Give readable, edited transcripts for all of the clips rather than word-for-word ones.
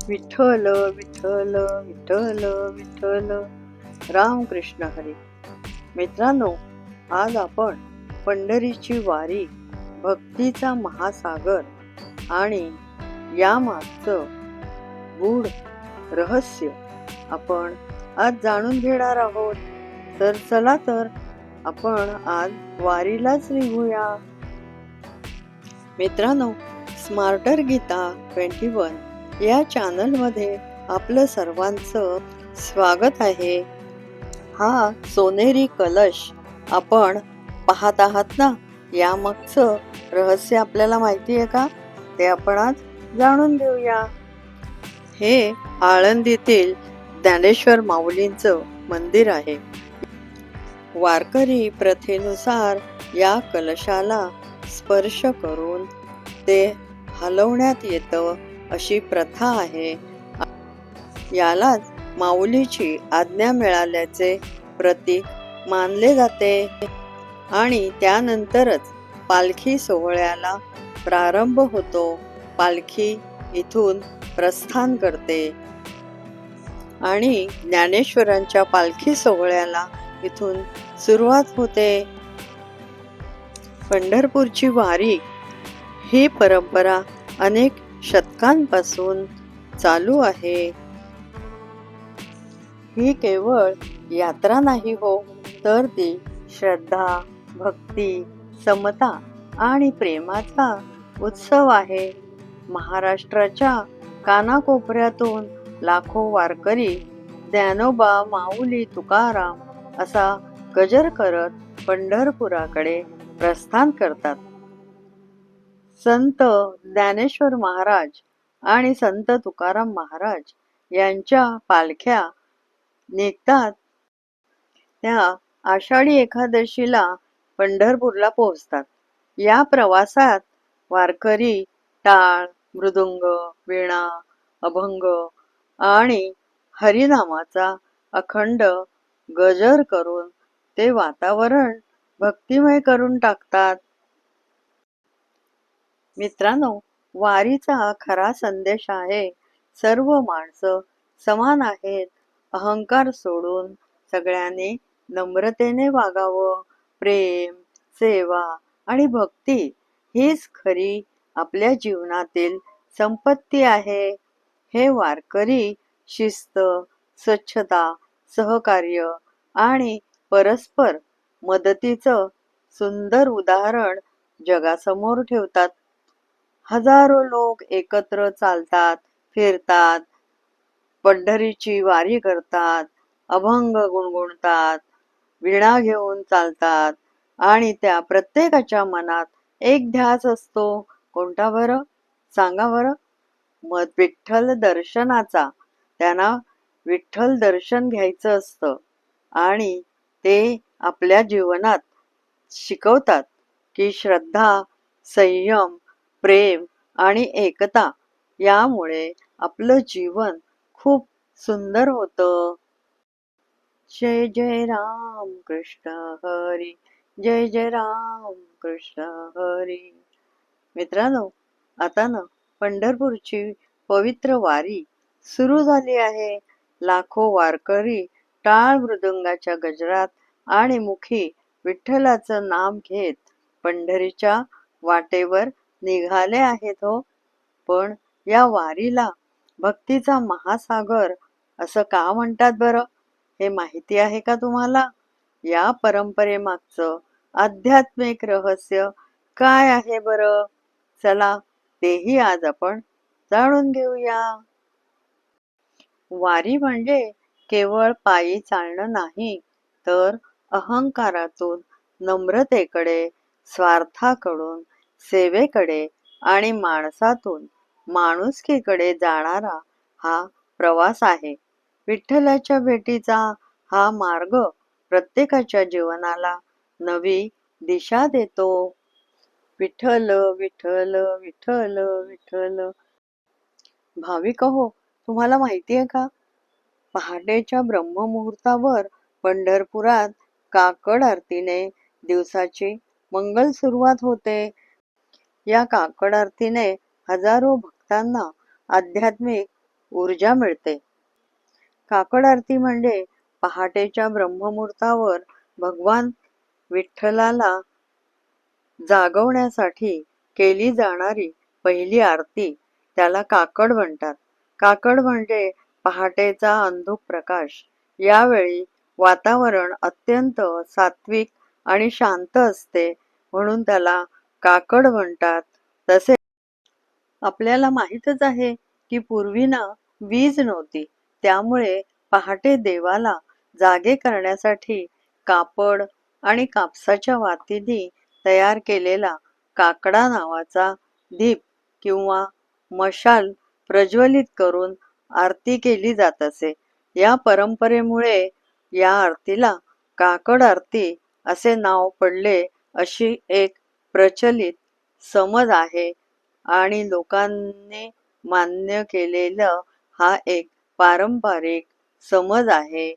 विठ्ठल विठ्ठल विठ्ठल विठ्ठल रामकृष्ण हरी. मित्रांनो, आज आपण पंढरीची वारी, भक्तीचा महासागर आणि यामागचं गूढ रहस्य आपण आज जाणून घेणार आहोत. तर चला तर आपण आज वारीलाच निघूया. मित्रांनो, स्मार्टर गीता 21 या चॅनलमध्ये आपलं सर्वांचं स्वागत आहे. हा सोनेरी कलश आपण पाहत आहात ना, यामागचं रहस्य आपल्याला माहिती आहे का? ते आपण आज जाणून घेऊया. हे आळंदीतील ज्ञानेश्वर माऊलींचं मंदिर आहे. वारकरी प्रथेनुसार या कलशाला स्पर्श करून ते हलवण्यात येतं अशी प्रथा आहे. यालाच माऊलीची आज्ञा मिळाल्याचे प्रतीक मानले जाते आणि त्यानंतरच पालखी सोहळ्याला प्रारंभ होतो. पालखी इथून प्रस्थान करते आणि ज्ञानेश्वरांच्या पालखी सोहळ्याला इथून सुरुवात होते. पंढरपूरची वारी ही परंपरा अनेक शतकांपासून चालू आहे. ही केवळ यात्रा नाही हो, तर ती श्रद्धा, भक्ती, समता आणि प्रेमाचा उत्सव आहे. महाराष्ट्राच्या कानाकोपऱ्यातून लाखो वारकरी ज्ञानोबा, माऊली, तुकाराम असा गजर करत पंढरपुराकडे प्रस्थान करतात. संत ज्ञानेश्वर महाराज आणि संत तुकाराम महाराज यांच्या पालख्या निघतात. त्या आषाढी एकादशीला पंढरपूरला पोहोचतात. या प्रवासात वारकरी टाळ, मृदुंग, वीणा, अभंग आणि हरिनामाचा अखंड गजर करून ते वातावरण भक्तिमय करून टाकतात. मित्रांनो, वारीचा खरा संदेश आहे, सर्व माणसं समान आहेत. अहंकार सोडून सगळ्यांनी नम्रतेने वागावं. प्रेम, सेवा आणि भक्ती हीच खरी आपल्या जीवनातील संपत्ती आहे. हे वारकरी शिस्त, स्वच्छता, सहकार्य आणि परस्पर मदतीचं सुंदर उदाहरण जगासमोर ठेवतात. हजारो लोक एकत्र चालतात, फिरतात, पंढरीची वारी करतात, अभंग गुणगुणतात, वीणा घेऊन चालतात आणि त्या प्रत्येकाच्या मनात एक ध्यास असतो. कोणता बरं? सांगा बरं. मग विठ्ठल दर्शनाचा. त्यांना विठ्ठल दर्शन घ्यायचं असतं आणि ते आपल्या जीवनात शिकवतात की श्रद्धा, संयम, प्रेम आणि एकता यामुळे आपलं जीवन खूप सुंदर होतं. जय जय राम कृष्ण हरी, जय जय राम कृष्ण हरी. मित्रांनो, आता ना पंढरपूरची पवित्र वारी सुरू झाली आहे. लाखो वारकरी टाळ मृदुंगाच्या गजरात आणि मुखी विठ्ठलाचं नाम घेत पंढरीच्या वाटेवर निघाले आहेत हो. पण या वारीला भक्तीचा महासागर असं का म्हणतात बरं? हे माहिती आहे का तुम्हाला? या परंपरेमागचं आध्यात्मिक रहस्य काय आहे बरं? चला, तेही आज आपण जाणून घेऊया. वारी म्हणजे केवळ पायी चालणं नाही, तर अहंकारातून नम्रतेकडे, स्वार्थाकडून सेवेकडे आणि माणसातून माणुसकीकडे जाणारा हा प्रवास आहे. विठ्ठलाच्या भेटीचा हा मार्ग प्रत्येकाच्या जीवनाला नवी दिशा देतो. विठ्ठल विठ्ठल विठ्ठल विठ्ठल. भाविक हो, तुम्हाला माहिती आहे का? पहाटेच्या ब्रह्ममुहूर्तावर पंढरपुरात काकड आरतीने दिवसाची मंगल सुरुवात होते. या काकड आरतीने हजारो भक्तांना आध्यात्मिक ऊर्जा मिळते. काकड आरती म्हणजे पहाटेच्या ब्रह्ममुहूर्तावर भगवान विठ्ठलाला जागवण्यासाठी केली जाणारी पहिली आरती. त्याला काकड म्हणतात. काकड म्हणजे पहाटेचा अंधुक प्रकाश. यावेळी वातावरण अत्यंत सात्विक आणि शांत असते, म्हणून त्याला काकड म्हणतात. तसे आपल्याला माहीतच आहे की पूर्वी ना वीज नव्हती, त्यामुळे पहाटे देवाला जागे करण्यासाठी कापड आणि कापसाच्या वातींनी तयार केलेला काकडा नावाचा दीप किंवा मशाल प्रज्वलित करून आरती केली जात असे. या परंपरेमुळे या आरतीला काकड आरती असे नाव पडले, अशी एक प्रचलित समज आहे आणि लोकांनी मान्य केलेला हा एक पारंपरिक समज आहे.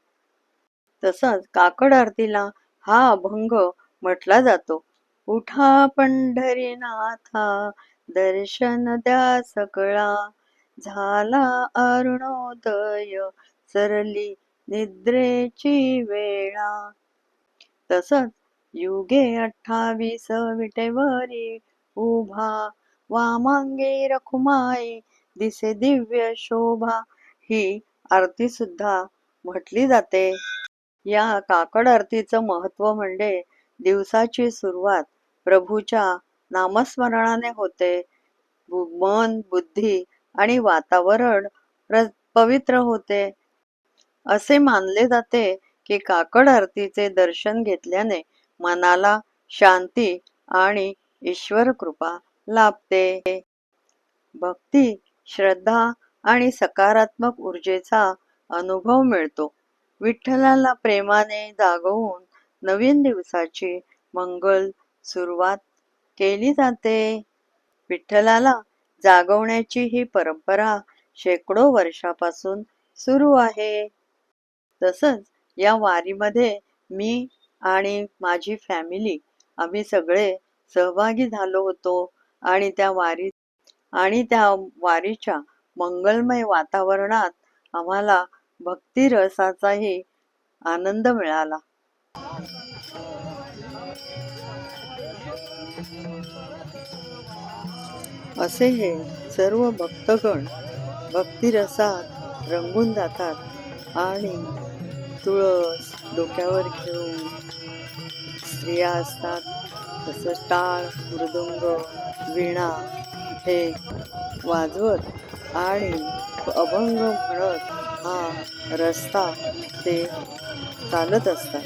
तसंच काकड आरतीला हा अभंग म्हटला जातो. उठा पंढरीनाथा दर्शन द्या सकळा, झाला अरुणोदय सरली निद्रेची वेळा. तसंच युगे 28 विटेवरी उभा, वामांगे रखुमाई दिसे दिव्य शोभा, ही आरती सुद्धा म्हटली जाते. या काकड आरतीचं महत्त्व म्हणजे दिवसाची सुरुवात प्रभूच्या नामस्मरणाने होते. मन, बुद्धी आणि वातावरण पवित्र होते. असे मानले जाते की काकड आरतीचे दर्शन घेतल्याने मनाला शांती आणि ईश्वर कृपा लाभते. भक्ती, श्रद्धा आणि सकारात्मक ऊर्जेचा अनुभव मिळतो. विठ्ठलाला प्रेमाने जागवून नवीन दिवसाची मंगल सुरुवात केली जाते. विठ्ठलाला जागवण्याची ही परंपरा शेकडो वर्षापासून सुरू आहे. तसंच या वारीमध्ये मी आणि माझी फॅमिली आम्ही सगळे सहभागी झालो होतो आणि त्या वारीच्या मंगलमय वातावरणात आम्हाला भक्ती रसाचाही आनंद मिळाला. असे हे सर्व भक्तगण भक्तिरसात रंगून जातात आणि तुळस डोक्यावर घेऊन स्त्रिया असतात, तसंच टाळ, मृदुंग, वीणा हे वाजवत आणि अभंग म्हणत हा रस्ता ते चालत असतात.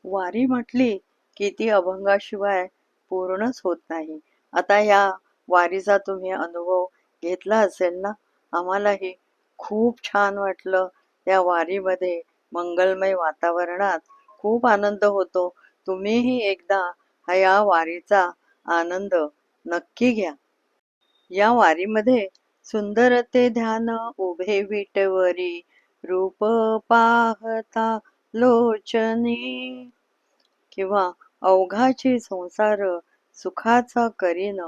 वारी म्हटली की ती अभंगाशिवाय पूर्णच होत नाही. आता या वारीचा तुम्ही अनुभव घेतला असेल ना. आम्हालाही खूप छान वाटलं. त्या वारीमध्ये मंगलमय वातावरणात खूप आनंद होतो. तुम्हीही एकदा या वारीचा आनंद नक्की घ्या. या वारीमध्ये सुंदर ते ध्यान उभे विटवरी, रूप पाहता लोचनी, किंवा अवघाची संसार सुखाचा करीन,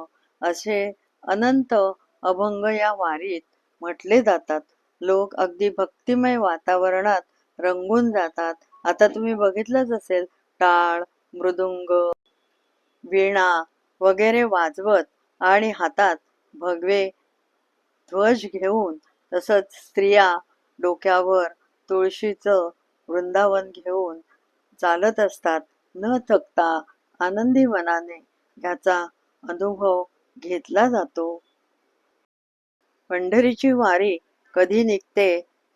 असे अनंत अभंग या वारीत म्हटले जातात. लोक अगदी भक्तिमय वातावरणात रंगून जातात. आता तुम्ही बघितलंच असेल, टाळ, मृदुंग, वीणा वगैरे वाजवत आणि हातात भगवे ध्वज घेऊन, तसंच स्त्रिया डोक्यावर तुळशीचं वृंदावन घेऊन चालत असतात. न थकता आनंदी मनाने याचा अनुभव घेतला जातो. पंढरीची वारी कधी निघते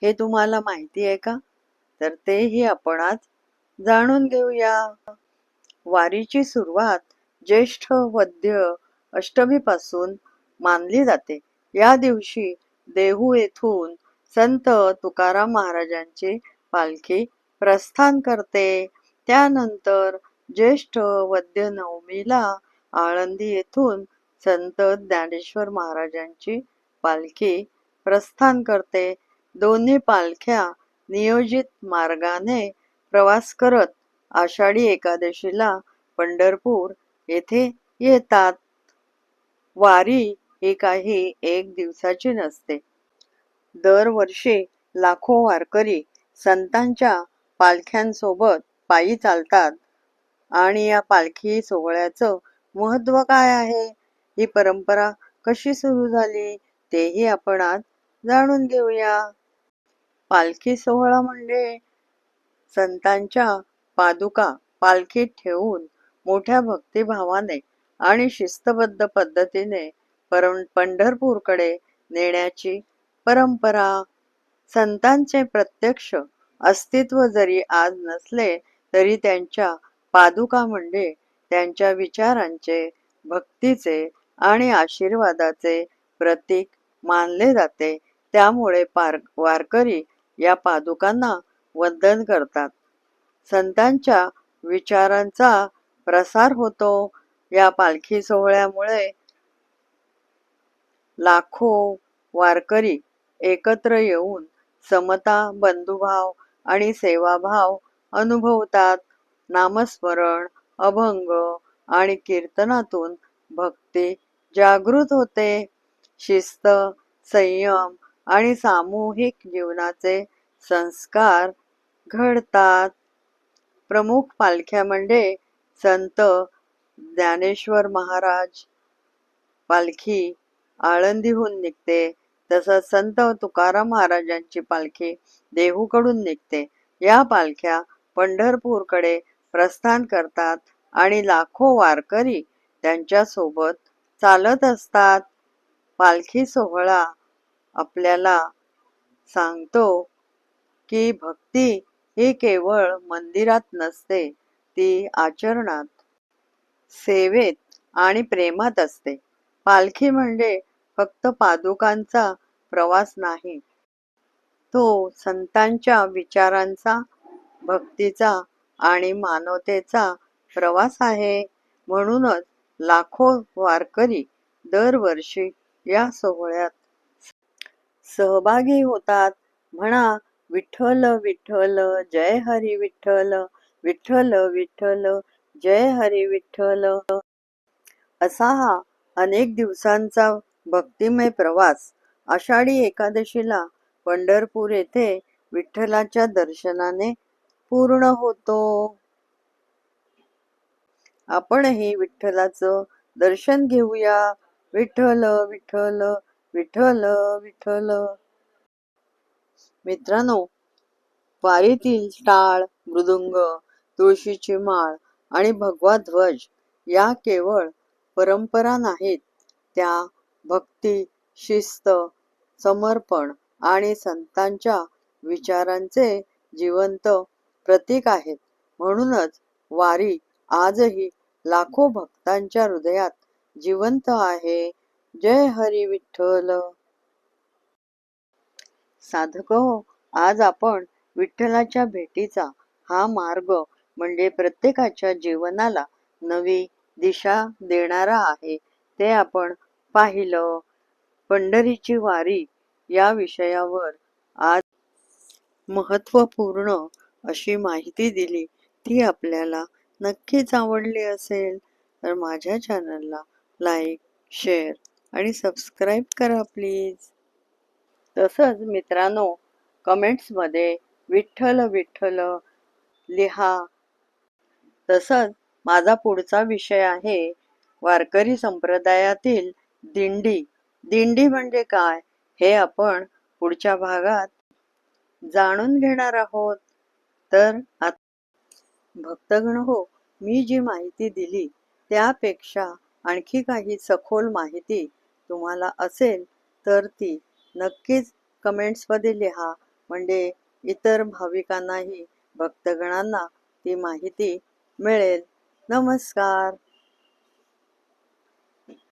हे तुम्हाला माहिती आहे का? तर तेही आपण आज जाणून घेऊया. वारीची सुरुवात ज्येष्ठ वद्य अष्टमीपासून मानली जाते. या दिवशी देहू येथून संत तुकाराम महाराजांची पालखी प्रस्थान करते. त्यानंतर ज्येष्ठ वद्य नवमीला आळंदी येथून संत ज्ञानेश्वर महाराजांची पालखी प्रस्थान करते. दोन्ही पालख्या नियोजित मार्गाने प्रवास करत आषाढी एकादशीला पंढरपूर येथे येतात. वारी ही काही एक दिवसाची नसते, दरवर्षी लाखो वारकरी संतांच्या पालख्यांसोबत पायी चालतात आणि या पालखी सोहळ्याचं महत्त्व काय आहे, ही परंपरा कशी सुरू झाली, तेही आपण आज जाणून घेऊया. पालखी सोहळा म्हणजे संतांच्या पादुका पालखीत ठेवून मोठ्या भक्तिभावाने आणि शिस्तबद्ध पद्धतीने पंढरपूरकडे नेण्याची परंपरा. संतांचे प्रत्यक्ष अस्तित्व जरी आज नसले तरी त्यांच्या पादुका म्हणजे त्यांच्या विचारांचे, भक्तीचे आणि आशीर्वादाचे प्रतीक मानले जाते. त्यामुळे वारकरी या पादुकांना वंदन करतात. संतांच्या विचारांचा प्रसार होतो. या पालखी सोहळ्यामुळे लाखो वारकरी एकत्र येऊन समता, बंधुभाव आणि सेवाभाव अनुभवतात. नामस्मरण, अभंग आणि कीर्तनातून भक्ती जागृत होते. शिस्त, संयम आणि सामूहिक जीवनाचे संस्कार घडतात. प्रमुख पालख्या म्हणजे संत ज्ञानेश्वर महाराज पालखी आळंदीहून निघते. तसंच संत तुकाराम महाराजांची पालखी देहूकडून निघते. या पालख्या पंढरपूरकडे प्रस्थान करतात आणि लाखो वारकरी त्यांच्या सोबत चालत असतात. पालखी सोहळा आपल्याला सांगतो की भक्ती ही केवळ मंदिरात नसते, ती आचरणात, सेवेत आणि प्रेमात असते. पालखी म्हणजे फक्त पादुकांचा प्रवास नाही, तो संतांच्या विचारांचा, भक्तीचा आणि मानवतेचा प्रवास आहे. म्हणूनच लाखो वारकरी दरवर्षी या सोहळ्यात सहभागी होतात. म्हणा विठ्ठल विठ्ठल जय हरी विठ्ठल, विठ्ठल विठ्ठल जय हरी विठ्ठल. असा हा अनेक दिवसांचा भक्तिमय प्रवास आषाढी एकादशीला पंढरपूर येथे विठ्ठलाच्या दर्शनाने पूर्ण होतो. आपणही विठ्ठलाचं दर्शन घेऊया. विठ्ठल विठ्ठल विठ्ठल विठ्ठल. मित्रांनो, वारीतील टाळ, मृदुंग, तुळशीची माळ आणि भगवा ध्वज या केवळ परंपरा नाहीत, त्या भक्ती, शिस्त, समर्पण आणि संतांच्या विचारांचे जिवंत प्रतीक आहेत. म्हणूनच वारी आजही लाखो भक्तांच्या हृदयात जिवंत आहे. जय हरी विठ्ठल. साधक हो, आज आपण विठ्ठलाच्या भेटीचा हा मार्ग म्हणजे प्रत्येकाच्या जीवनाला नवी दिशा देणारा आहे, ते आपण पाहिलं. पंढरीची वारी या विषयावर आज महत्त्वपूर्ण अशी माहिती दिली. ती आपल्याला नक्कीच आवडली असेल तर माझ्या चॅनलला लाईक, शेअर आणि सबस्क्राईब करा प्लीज. तसंच मित्रांनो, कमेंट्समध्ये विठ्ठल विठ्ठल लिहा. तसंच माझा पुढचा विषय आहे वारकरी संप्रदायातील दिंडी. दिंडी म्हणजे काय, हे आपण पुढच्या भागात जाणून घेणार आहोत. तर भक्तगण हो, मी जी माहिती दिली त्यापेक्षा आणखी काही सखोल माहिती तुम्हाला असेल तर ती नक्कीच कमेंट्समध्ये लिहा, म्हणजे इतर भाविकांनाही, भक्तगणांना ती माहिती मिळेल. नमस्कार.